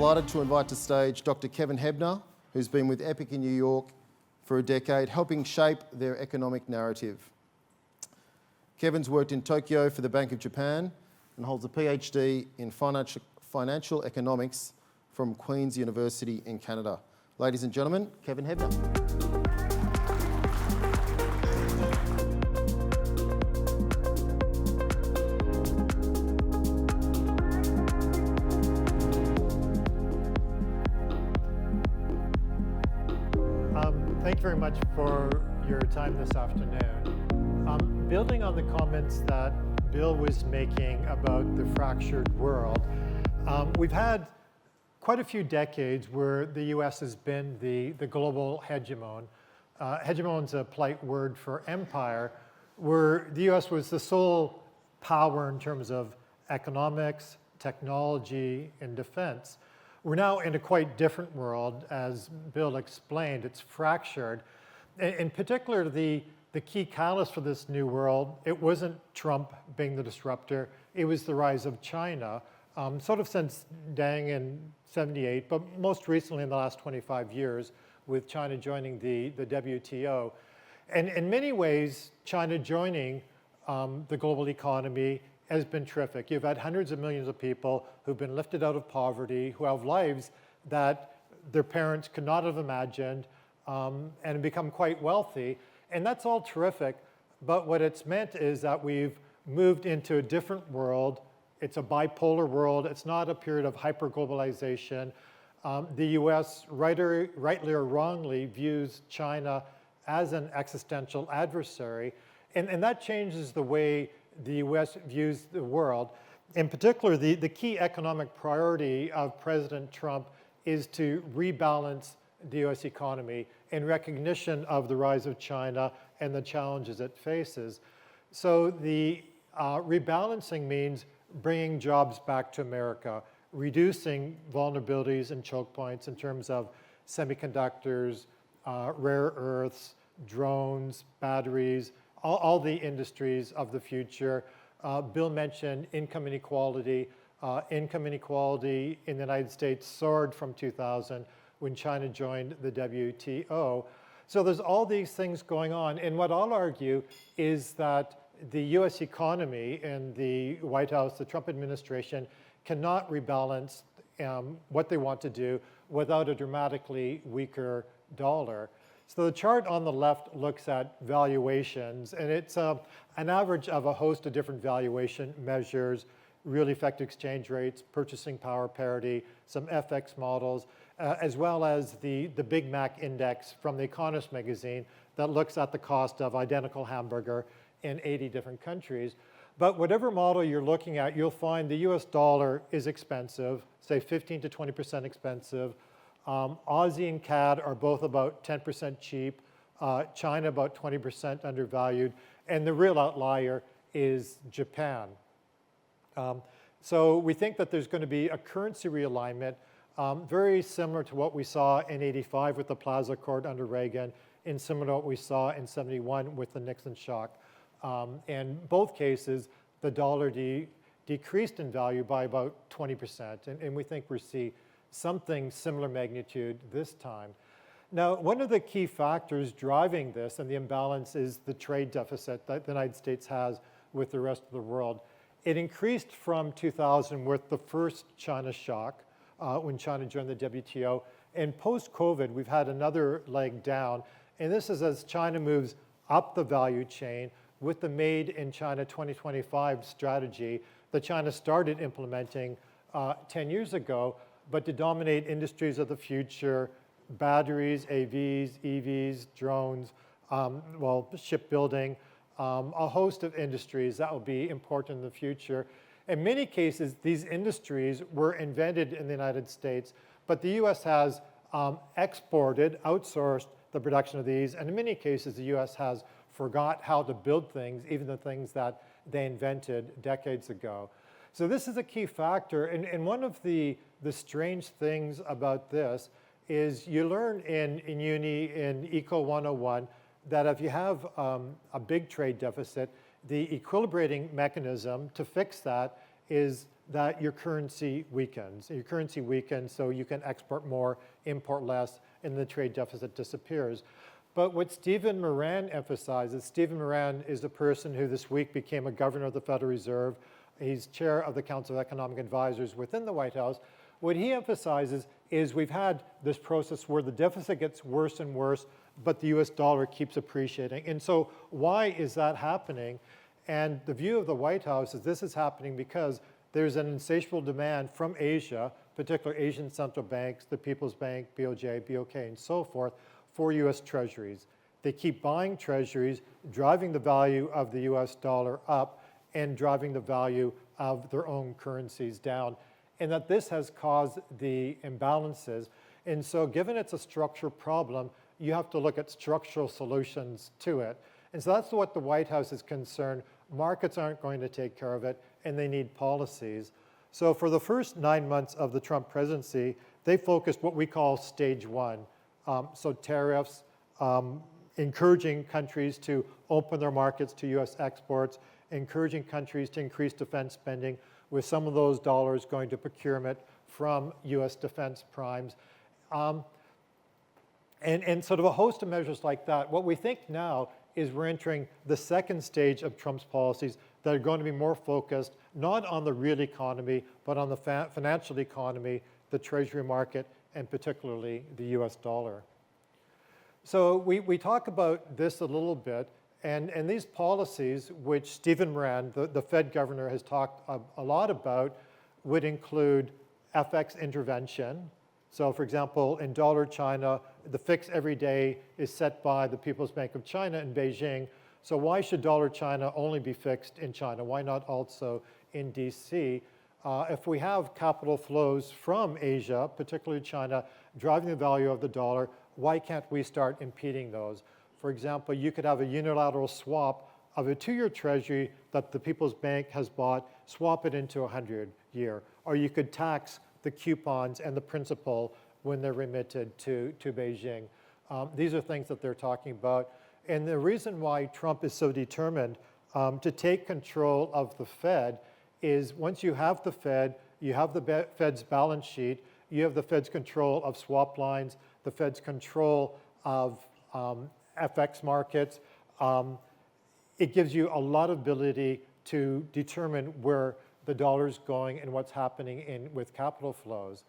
delighted to invite to stage Dr. Kevin Hebner, who's been with Epoch in New York for a decade, helping shape their economic narrative. Kevin's worked in Tokyo for the Bank of Japan and holds a PhD in financial economics from Queen's University in Canada. Ladies and gentlemen, Kevin Hebner. Thank you very much for your time this afternoon. Building on the comments that Bill was making about the fractured world, we've had quite a few decades where the US has been the global hegemon. Hegemon's a polite word for empire, where the US was the sole power in terms of economics, technology, and defense. We're now in a quite different world, as Bill explained. It's fractured. In particular, the key catalyst for this new world, it wasn't Trump being the disruptor, it was the rise of China, sort of since Deng in '78, but most recently in the last 25 years with China joining the WTO. And in many ways, China joining the global economy has been terrific. You've had hundreds of millions of people who've been lifted out of poverty, who have lives that their parents could not have imagined, and become quite wealthy. And that's all terrific, but what it's meant is that we've moved into a different world. It's a bipolar world. It's not a period of hyper-globalization. The US, rightly or wrongly, views China as an existential adversary, and that changes the way the US views the world. In particular, the key economic priority of President Trump is to rebalance the US economy in recognition of the rise of China and the challenges it faces. So the rebalancing means bringing jobs back to America, reducing vulnerabilities and choke points in terms of semiconductors, rare earths, drones, batteries, all the industries of the future. Bill mentioned income inequality. Income inequality in the United States soared from 2000 when China joined the WTO. So there's all these things going on. And what I'll argue is that the US economy and the White House, the Trump administration, cannot rebalance what they want to do without a dramatically weaker dollar. So the chart on the left looks at valuations, and it's an average of a host of different valuation measures, real effective exchange rates, purchasing power parity, some FX models, as well as the Big Mac index from The Economist magazine that looks at the cost of identical hamburger in 80 different countries. But whatever model you're looking at, you'll find the US dollar is expensive, say 15 to 20% expensive. Aussie and CAD are both about 10% cheap, China about 20% undervalued, and the real outlier is Japan. So we think that there's going to be a currency realignment very similar to what we saw in '85 with the Plaza Accord under Reagan, and similar to what we saw in '71 with the Nixon shock. In both cases, the dollar decreased in value by about 20%, and we think we'll see something similar magnitude this time. Now, one of the key factors driving this and the imbalance is the trade deficit that the United States has with the rest of the world. It increased from 2000 with the first China shock, when China joined the WTO. And post-COVID, we've had another leg down. And this is as China moves up the value chain with the Made in China 2025 strategy that China started implementing 10 years ago, but to dominate industries of the future, batteries, AVs, EVs, drones, shipbuilding, a host of industries that will be important in the future. In many cases, these industries were invented in the United States, but the US has exported, outsourced the production of these, and in many cases, the US has forgot how to build things, even the things that they invented decades ago. So this is a key factor, and one of the strange things about this is you learn in uni, in Eco 101, that if you have a big trade deficit, the equilibrating mechanism to fix that is that your currency weakens. Your currency weakens so you can export more, import less, and the trade deficit disappears. But what Stephen Moran emphasizes, Stephen Moran is the person who this week became a governor of the Federal Reserve. He's chair of the Council of Economic Advisors within the White House. What he emphasizes is we've had this process where the deficit gets worse and worse, but the US dollar keeps appreciating. And so why is that happening? And the view of the White House is this is happening because there's an insatiable demand from Asia, particularly Asian central banks, the People's Bank, BOJ, BOK, and so forth, for US treasuries. They keep buying treasuries, driving the value of the US dollar up and driving the value of their own currencies down. And that this has caused the imbalances. And so given it's a structural problem, you have to look at structural solutions to it. And so that's what the White House is concerned. Markets aren't going to take care of it, and they need policies. So for the first 9 months of the Trump presidency, they focused what we call stage one. So tariffs, encouraging countries to open their markets to US exports, encouraging countries to increase defense spending, with some of those dollars going to procurement from US defense primes. And sort of a host of measures like that. What we think now is we're entering the second stage of Trump's policies that are going to be more focused not on the real economy, but on the financial economy, the treasury market, and particularly the US dollar. So we talk about this a little bit, and these policies, which Stephen Moran, the Fed governor, has talked a lot about, would include FX intervention. So for example, in dollar China, the fix every day is set by the People's Bank of China in Beijing. So why should dollar China only be fixed in China? Why not also in DC? If we have capital flows from Asia, particularly China, driving the value of the dollar, why can't we start impeding those? For example, you could have a unilateral swap of a 2-year treasury that the People's Bank has bought, swap it into a 100-year. Or you could tax the coupons and the principal when they're remitted to Beijing. These are things that they're talking about. And the reason why Trump is so determined to take control of the Fed is once you have the Fed, you have the Fed's balance sheet, you have the Fed's control of swap lines, the Fed's control of FX markets. It gives you a lot of ability to determine where the dollar's going and what's happening with capital flows.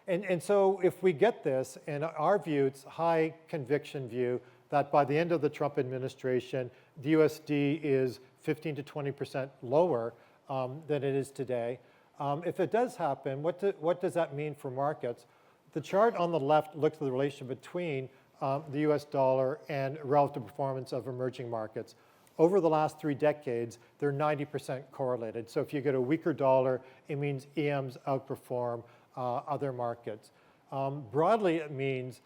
And so if we get this, in our view, it's a high conviction view that by the end of the Trump administration, the USD is 15 to 20% lower than it is today. If it does happen, what does that mean for markets? The chart on the left looks at the relation between the US dollar and relative performance of emerging markets. Over the last 3 decades, they're 90% correlated. So if you get a weaker dollar, it means EMs outperform other markets. Broadly, it means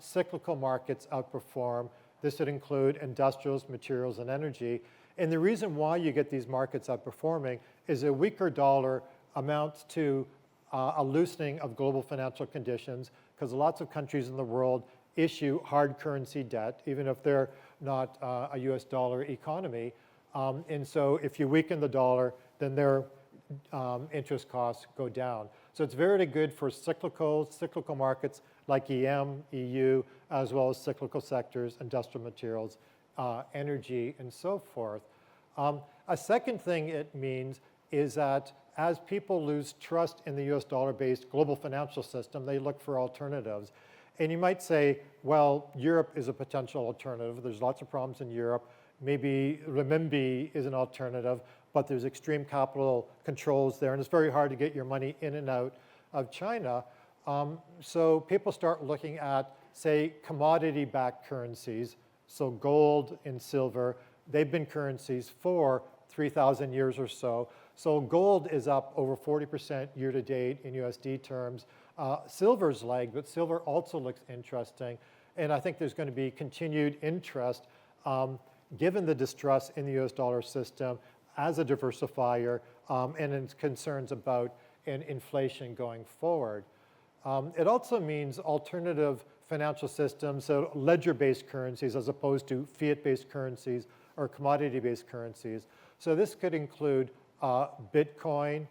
cyclical markets outperform. This would include industrials, materials, and energy. And the reason why you get these markets outperforming is a weaker dollar amounts to a loosening of global financial conditions, because lots of countries in the world issue hard currency debt, even if they're not a US dollar economy. And so if you weaken the dollar, then their interest costs go down. So it's very good for cyclical markets like EM, EU, as well as cyclical sectors, industrial materials, energy, and so forth. A second thing it means is that as people lose trust in the US dollar-based global financial system, they look for alternatives. And you might say, well, Europe is a potential alternative. There's lots of problems in Europe. Maybe renminbi is an alternative, but there's extreme capital controls there, and it's very hard to get your money in and out of China. So people start looking at, say, commodity-backed currencies, so gold and silver. They've been currencies for 3,000 years or so. So gold is up over 40% year-to-date in USD terms. Silver's lagged, but silver also looks interesting. And I think there's going to be continued interest given the distrust in the US dollar system as a diversifier and its concerns about inflation going forward. It also means alternative financial systems, so ledger-based currencies as opposed to fiat-based currencies or commodity-based currencies. So this could include Bitcoin,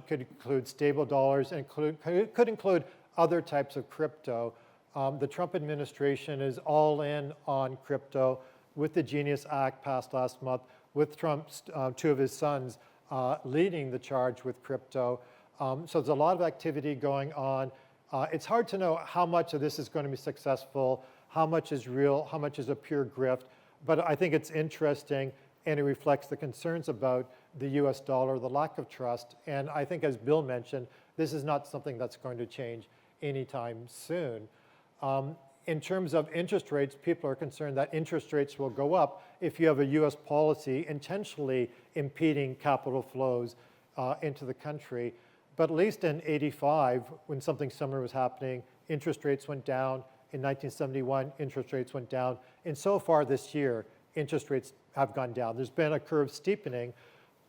could include stable dollars, and could include other types of crypto. The Trump administration is all in on crypto with the Genius Act passed last month, with Trump's, two of his sons leading the charge with crypto. So there's a lot of activity going on. It's hard to know how much of this is going to be successful, how much is real, how much is a pure grift, but I think it's interesting, and it reflects the concerns about the US dollar, the lack of trust, and I think, as Bill mentioned, this is not something that's going to change anytime soon. In terms of interest rates, people are concerned that interest rates will go up if you have a US policy intentionally impeding capital flows into the country. But at least in '85, when something similar was happening, interest rates went down. In 1971, interest rates went down. And so far this year, interest rates have gone down. There's been a curve steepening,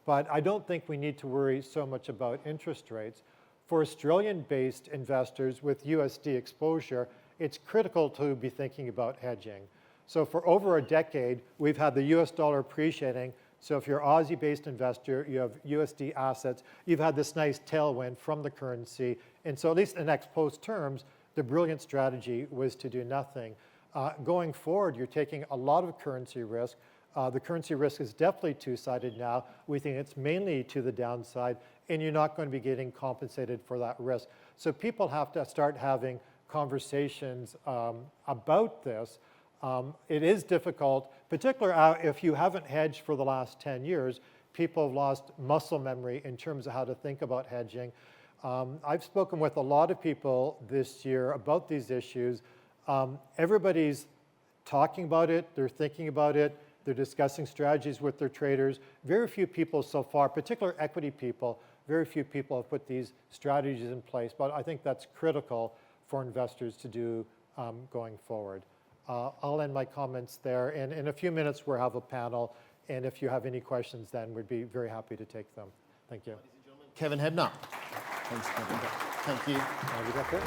but I don't think we need to worry so much about interest rates. For Australian-based investors with USD exposure, it's critical to be thinking about hedging. So for over a decade, we've had the US dollar appreciating. So if you're an Aussie-based investor, you have USD assets, you've had this nice tailwind from the currency. And so at least in ex-post terms, the brilliant strategy was to do nothing. Going forward, you're taking a lot of currency risk. The currency risk is definitely two-sided now. We think it's mainly to the downside, and you're not going to be getting compensated for that risk. So people have to start having conversations about this. It is difficult, particularly if you haven't hedged for the last 10 years. People have lost muscle memory in terms of how to think about hedging. I've spoken with a lot of people this year about these issues. Everybody's talking about it, they're thinking about it, they're discussing strategies with their traders. Very few people so far, particularly equity people, very few people have put these strategies in place, but I think that's critical for investors to do going forward. I'll end my comments there, and in a few minutes we'll have a panel, and if you have any questions then we'd be very happy to take them. Thank you. Kevin Hebner. Thanks, Kevin. Thank you. You got that?